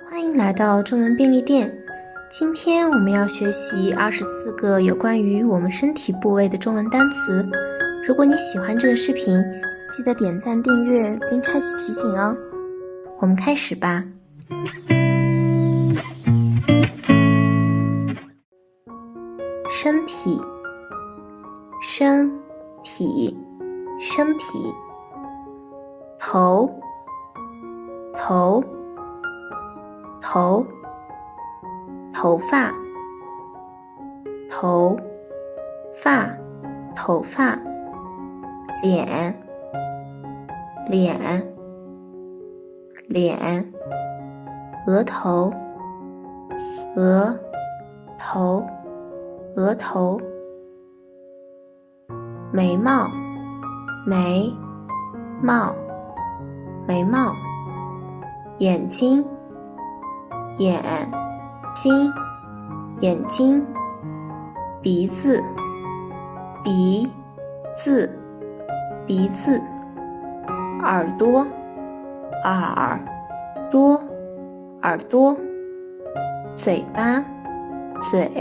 欢迎来到中文便利店。今天我们要学习24个有关于我们身体部位的中文单词。如果你喜欢这个视频，记得点赞、订阅并开启提醒哦。我们开始吧。身体，身体，身体。头，头，头，头发，头发，头发。脸，脸，脸。额头，额头，额头。眉毛，眉毛，眉毛。眼睛，眼睛，眼睛。鼻子，鼻子，鼻子。耳朵，耳朵，耳朵。嘴巴，嘴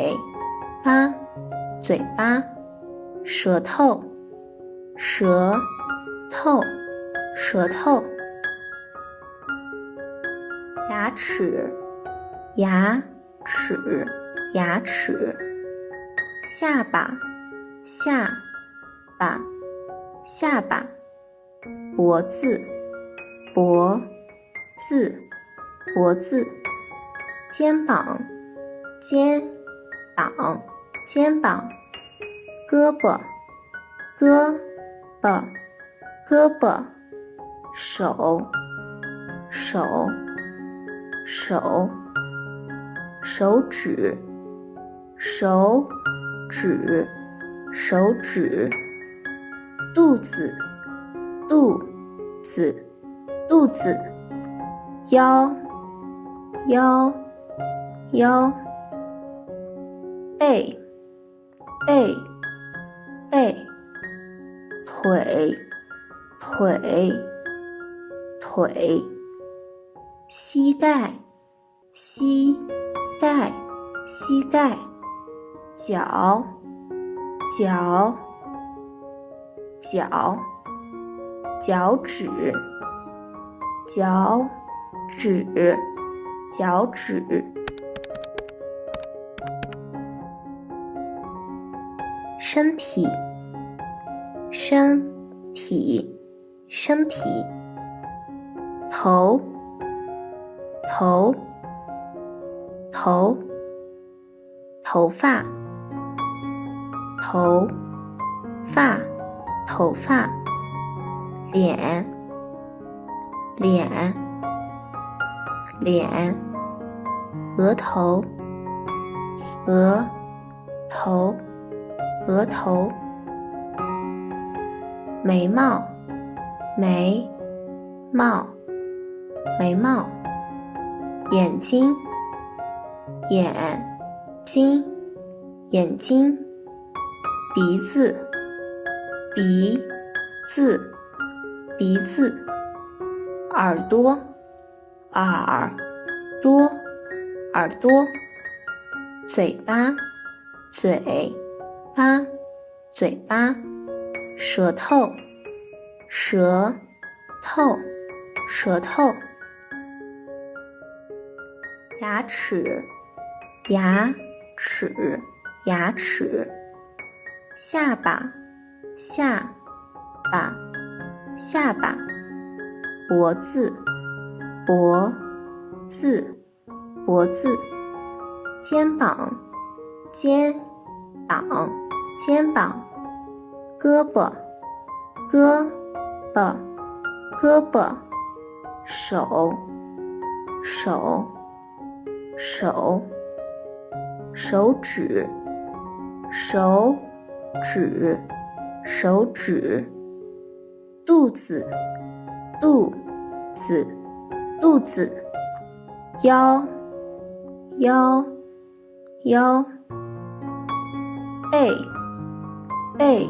巴，嘴巴。舌头，舌头，舌头。牙齿，牙齿，牙齿。下巴，下巴，下巴。脖子，脖子，脖子。肩膀，肩膀，肩膀。胳膊，胳膊，胳膊。手，手，手。手指，手指，手指。肚子，肚子，肚子。腰，腰，腰。背，背，背。腿，腿，腿。膝盖，膝盖，膝盖。脚，脚，脚。脚趾，脚趾，脚趾。身体，身体，身体。头，头，头。头发，头发，头发。脸，脸，脸。额头，额头，额头。眉毛，眉毛，眉毛。眼睛，眼睛，眼睛。鼻子，鼻子，鼻子。耳朵，耳朵，耳朵。嘴巴，嘴巴，嘴巴。舌头，舌头，舌头。牙齿，牙齿，牙齿。下巴，下巴，下巴。脖子，脖子，脖子。肩膀，肩膀，肩膀。胳膊，胳膊，胳膊。手，手，手。手指，手指，手指。肚子，肚子，肚子。腰，腰，腰。背，背，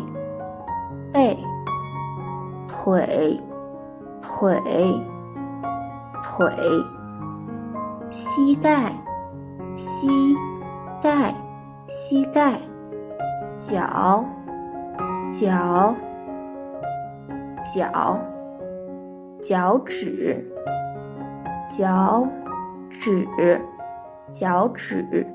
背。腿，腿，腿。膝盖，膝盖，膝盖，脚，脚，脚，脚趾，脚趾，脚趾，